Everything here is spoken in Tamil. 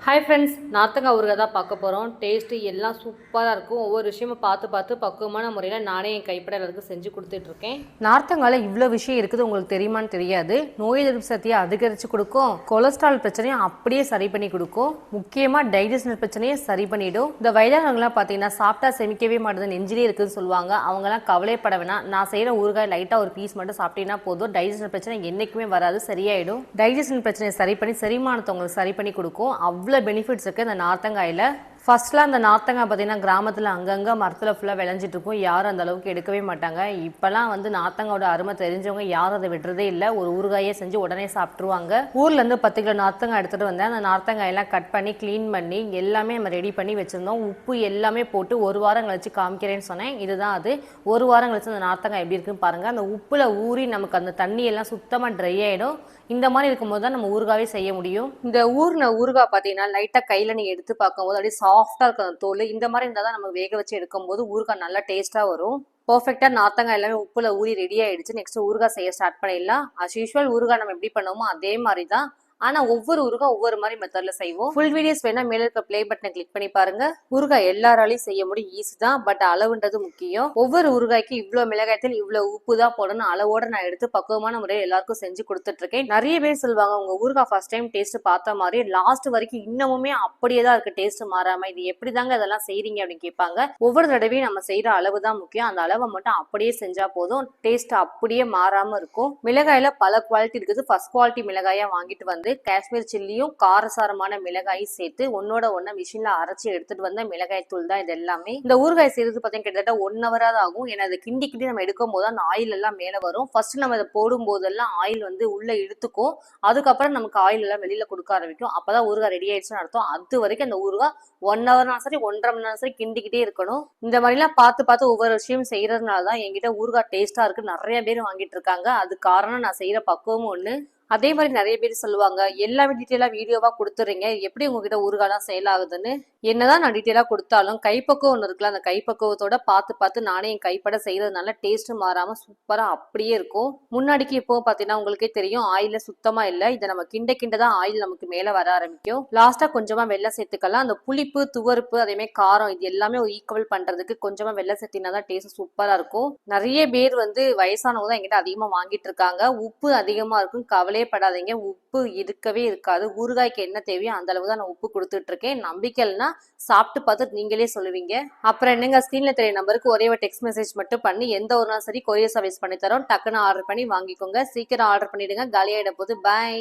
ஹாய் ஃப்ரெண்ட்ஸ், நார்த்தங்காய் ஊறுகாய் தான் பார்க்க போகிறோம். டேஸ்ட்டு எல்லாம் சூப்பராக இருக்கும். ஒவ்வொரு விஷயமும் பார்த்து பக்குவமான முறையில் நானே என் கைப்பட எல்லாருக்கும் செஞ்சு கொடுத்துட்ருக்கேன். நார்த்தங்காயில் இவ்வளோ விஷயம் இருக்குது உங்களுக்கு தெரியுமான்னு தெரியாது. நோய் எதிர்ப்பு சக்தியை அதிகரித்து கொடுக்கும், கொலஸ்ட்ரால் பிரச்சனையை அப்படியே சரி பண்ணி கொடுக்கும், முக்கியமாக டைஜஷன் பிரச்சனையை சரி பண்ணிவிடும். இந்த வயதானவங்களாம் பார்த்தீங்கன்னா சாப்பிட்டா செமிக்கவே மாட்டேது, நெஞ்சிலே இருக்குதுன்னு சொல்லுவாங்க. அவங்களாம் கவலைப்பட வேணாம். நான் செய்கிற ஊறுகாய் லைட்டாக ஒரு பீஸ் மட்டும் சாப்பிட்டீங்கன்னா போதும், டைஜஷன் பிரச்சனை என்றைக்குமே வராது, சரியாயிடும். டைஜஷன் பிரச்சனையை சரி பண்ணி செரிமானத்தை உங்களுக்கு சரி பண்ணி கொடுக்கும். அவ்வளோ பெனிஃபிட்ஸ் இருக்குது இந்த நார்த்தங்காயில். ஃபர்ஸ்ட்லாம் அந்த நார்த்தங்காய் பார்த்தீங்கன்னா கிராமத்தில் அங்கங்கே மரத்தில் ஃபுல்லாக விளைஞ்சிட்டு இருக்கும், யாரும் அந்த அளவுக்கு எடுக்கவே மாட்டாங்க. இப்போலாம் வந்து நார்த்தங்காயோட அருமை தெரிஞ்சவங்க யாரும் அதை விடுறதே இல்லை. ஒரு ஊறுகாயே செஞ்சு உடனே சாப்பிட்ருவாங்க. ஊர்லேருந்து 10 கிலோ நார்த்தங்காய் எடுத்துகிட்டு வந்தேன். அந்த நார்த்தங்காயெல்லாம் கட் பண்ணி க்ளீன் பண்ணி எல்லாமே நம்ம ரெடி பண்ணி வச்சுருந்தோம். உப்பு எல்லாமே போட்டு ஒரு வாரம் கழிச்சு காமிக்கிறேன்னு சொன்னேன். இதுதான் அது. ஒரு வாரம் கழிச்சு அந்த நார்த்தங்காய் எப்படி இருக்குன்னு பாருங்கள். அந்த உப்பில் ஊறி நமக்கு அந்த தண்ணி எல்லாம் சுத்தமாக ட்ரை ஆகிடும். இந்த மாதிரி இருக்கும்போது தான் நம்ம ஊறுகாவே செய்ய முடியும். இந்த ஊறுகாய் பார்த்தீங்கன்னா லைட்டாக கையில் நீங்கள் எடுத்து பார்க்கும்போது அப்படியே சாஃப்டாக இருக்கும் அந்த தோல். இந்த மாதிரி இருந்தால் தான் நம்ம வேக வச்சு எடுக்கும்போது ஊறுகாய் நல்லா டேஸ்ட்டாக வரும். பர்ஃபெக்டாக நார்த்தங்காய் எல்லாமே உப்புல ஊறி ரெடி ஆகிடுச்சு. நெக்ஸ்ட் ஊறுகாய் செய்ய ஸ்டார்ட் பண்ணிடலாம். அஸ் யூஷுவல் ஊறுகாய் நம்ம எப்படி பண்ணுவோமோ அதே மாதிரி தான். ஆனா ஒவ்வொரு ஊறுகாய் ஒவ்வொரு மாதிரி மெத்தட்ல செய்வோம். ஃபுல் வீடியோஸ் வேணா மேல இருக்க பிளே பட்டனை கிளிக் பண்ணி பாருங்க. ஊறுகாய் எல்லாராலையும் செய்ய முடியும், ஈஸி தான். பட் அளவுன்றது முக்கியம். ஒவ்வொரு ஊறுகாய்க்கு இவ்வளவு மிளகாயத்தில் இவ்வளவு உப்பு தான் போடணும் அளவோட நான் எடுத்து பக்குவமான முறையில் எல்லாருக்கும் செஞ்சு கொடுத்துட்டு இருக்கேன். நிறைய பேர் சொல்லுவாங்க உங்க ஊறுகாய் ஃபர்ஸ்ட் டைம் டேஸ்ட் பார்த்த மாதிரி லாஸ்ட் வரைக்கும் இன்னமுமே அப்படியே தான் இருக்கு, டேஸ்ட் மாறாம. இது எப்படிதாங்க இதெல்லாம் செய்றீங்க அப்படின்னு கேட்பாங்க. ஒவ்வொரு தடவையும் நம்ம செய்யற அளவு தான் முக்கியம். அந்த அளவை மட்டும் அப்படியே செஞ்சா போதும், டேஸ்ட் அப்படியே மாறாம இருக்கும். மிளகாயில பல குவாலிட்டி இருக்குது. ஃபர்ஸ்ட் குவாலிட்டி மிளகாயா வாங்கிட்டு வந்து காஷ்மீர் சில்லியும் காரசாரமான மிளகாயும் சேர்த்து ஒன்னோட ஒன்ன மிஷின்ல அரைச்சி எடுத்துட்டு வந்த மிளகாய் தூள் தான் இது எல்லாமே. இந்த ஊறுகாய் செய்யறது பார்த்தீங்கன்னா கிட்டத்தட்ட 1 hour ஆகும். ஏன்னா அதை கிண்டி நம்ம எடுக்கும் போது அந்த ஆயில் எல்லாம் மேல வரும். ஃபர்ஸ்ட் நம்ம அதை போடும் போதெல்லாம் ஆயில் வந்து உள்ள இழுத்துக்கும். அதுக்கப்புறம் நமக்கு ஆயில் எல்லாம் வெளியில கொடுக்க ஆரம்பிக்கும். அப்பதான் ஊறுகாய் ரெடி ஆயிடுச்சுன்னு அர்த்தம். அது வரைக்கும் அந்த ஊறுகாய் 1 hour சரி 1.5 மணி நேரம் சரி கிண்டிக்கிட்டே இருக்கணும். இந்த மாதிரிலாம் பார்த்து ஒவ்வொரு விஷயம் செய்யறதுனாலதான் என்கிட்ட ஊறுகாய் டேஸ்டா இருக்கு நிறைய பேர் வாங்கிட்டு இருக்காங்க. அது காரணம் நான் செய்யற பக்குவமும் ஒண்ணு. அதே மாதிரி நிறைய பேர் சொல்லுவாங்க எல்லாமே டீட்டெயிலாக வீடியோவாக கொடுத்துறீங்க, எப்படி உங்ககிட்ட ஊறுகாய்லாம் சேல் ஆகுதுன்னு. என்னதான் நான் டீட்டெயிலாக கொடுத்தாலும் கைப்பக்குவம் ஒன்று இருக்குல்ல, அந்த கைப்பக்குவத்தோட பார்த்து நானே என் கைப்பட செய்யறதுனால டேஸ்ட் மாறாமல் சூப்பராக அப்படியே இருக்கும். முன்னாடிக்கு இப்போ பார்த்தீங்கன்னா உங்களுக்கே தெரியும் ஆயில சுத்தமாக இல்லை. இதை நம்ம கிண்ட தான் ஆயில் நமக்கு மேலே வர ஆரம்பிக்கும். லாஸ்ட்டாக கொஞ்சமாக வெள்ளம் சேர்த்துக்கலாம். அந்த புளிப்பு துவர்ப்பு அதேமாதிரி காரம் இது எல்லாமே ஈக்குவல் பண்ணுறதுக்கு கொஞ்சமாக வெள்ளம் சேர்த்தினா தான் டேஸ்ட் சூப்பராக இருக்கும். நிறைய பேர் வந்து வயசானவங்க தான் என்கிட்ட அதிகமாக வாங்கிட்டு இருக்காங்க. உப்பு அதிகமாக இருக்கும், கவலை படாதீங்க, உப்பு இருக்கவே இருக்காது. ஊறுகாய்க்கு என்ன தேவையோ அந்த அளவு தான் நான் உப்பு கொடுத்துட்டு இருக்கேன். நம்பிக்கைன்னா சாப்பிட்டு பார்த்து நீங்களே சொல்லுவீங்க. அப்புறம் என்னங்க, ஸ்கிரீன்ல தெரிய நம்பருக்கு ஒரே ஒரு டெக்ஸ்ட் மெசேஜ் மட்டும் பண்ணி எந்த ஒரு நாள் சரி கொரியர் சர்வீஸ் பண்ணி தரோம். டக்குன்னு ஆர்டர் பண்ணி வாங்கிக்கோங்க. சீக்கிரம் ஆர்டர் பண்ணிடுங்க, காலியாயிட போது. பாய்.